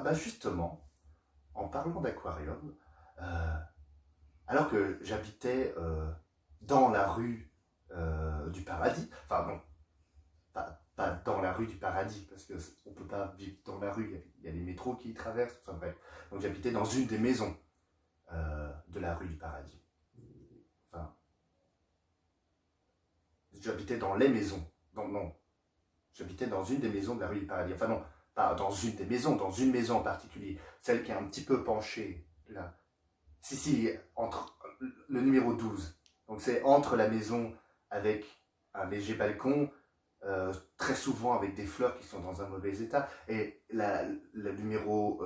bah justement, en parlant d'aquarium, alors que j'habitais dans la rue du Paradis, enfin non, pas dans la rue du Paradis, parce qu'on ne peut pas vivre dans la rue, il y a les métros qui y traversent, enfin bref. Donc j'habitais dans une des maisons de la rue du Paradis. Enfin, j'habitais dans les maisons. Non, j'habitais dans une des maisons de la rue du Paradis. Enfin non, pas dans une des maisons, dans une maison en particulier. Celle qui est un petit peu penchée, là. Si, entre le numéro 12. Donc c'est entre la maison avec un léger balcon, très souvent avec des fleurs qui sont dans un mauvais état, et le numéro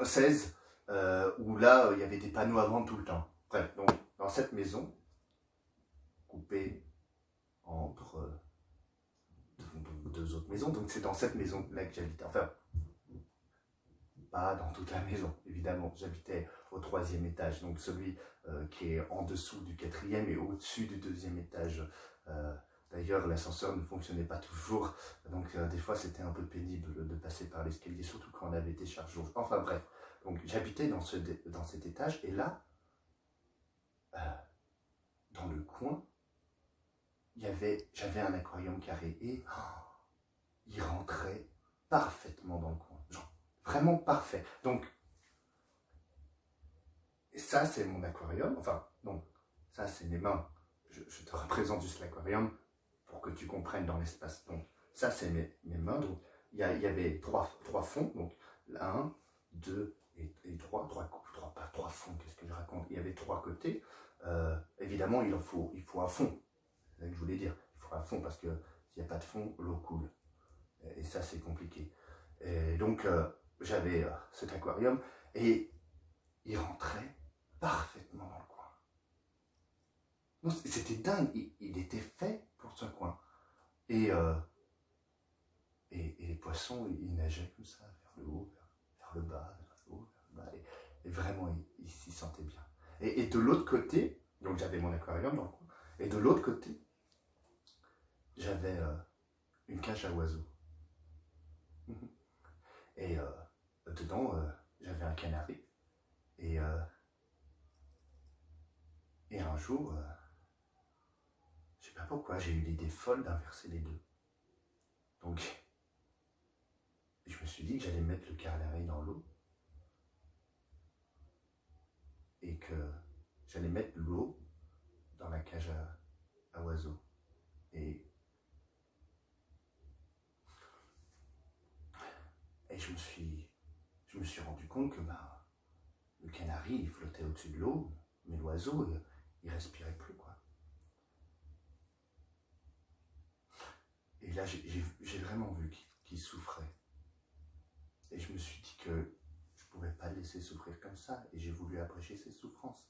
16, où là, il y avait des panneaux à vendre tout le temps. Bref, donc dans cette maison, coupée entre deux autres maisons, donc c'est dans cette maison-là que j'habitais. Enfin, pas dans toute la maison, évidemment. J'habitais au 3e étage, donc celui qui est en dessous du 4e et au-dessus du 2e étage. D'ailleurs, l'ascenseur ne fonctionnait pas toujours, donc des fois c'était un peu pénible de passer par l'escalier, surtout quand on avait des charges. Enfin bref, donc j'habitais dans cet étage, et là, dans le coin, j'avais un aquarium carré, et il rentrait parfaitement dans le coin. Genre, vraiment parfait. Donc, ça c'est mon aquarium, enfin, non, ça c'est mes mains. Je te représente juste l'aquarium pour que tu comprennes dans l'espace. Donc, ça c'est mes mains. Donc, il y avait trois fonds. Donc, 1, 2 et 3. Pas 3 fonds, qu'est-ce que je raconte? Il y avait 3 côtés. Évidemment, il faut un fond. C'est ça que je voulais dire. Il faut un fond parce que s'il n'y a pas de fond, l'eau coule. Et ça, c'est compliqué. Et donc, j'avais cet aquarium et il rentrait parfaitement dans le coin. Non, c'était dingue. Il était fait pour ce coin. Et les poissons, ils nageaient comme ça, vers le haut, vers le bas, vers le haut, vers le bas. Et vraiment, ils s'y sentaient bien. Et de l'autre côté, donc j'avais mon aquarium dans le coin, et de l'autre côté, j'avais une cage à oiseaux. Et dedans, j'avais un canari. Et un jour, je sais pas pourquoi, j'ai eu l'idée folle d'inverser les deux. Donc, je me suis dit que j'allais mettre le canari dans l'eau et que j'allais mettre l'eau dans la cage à oiseaux. Et je me suis rendu compte que le canari, il flottait au-dessus de l'eau, mais l'oiseau, il respirait plus, quoi. Et là, j'ai vraiment vu qu'il souffrait. Et je me suis dit que je ne pouvais pas le laisser souffrir comme ça, et j'ai voulu abréger ses souffrances.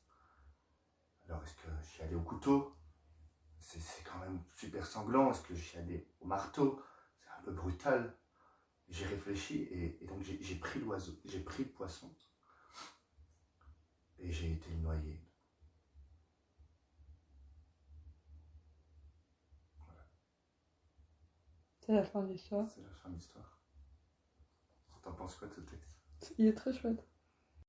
Alors, est-ce que j'y allais au couteau? C'est quand même super sanglant. Est-ce que j'y allais au marteau? C'est un peu brutal. J'ai réfléchi, et donc j'ai pris l'oiseau, j'ai pris le poisson, et j'ai été le noyer. Voilà. C'est la fin de l'histoire. C'est la fin de l'histoire. T'en penses quoi de ce texte? Il est très chouette.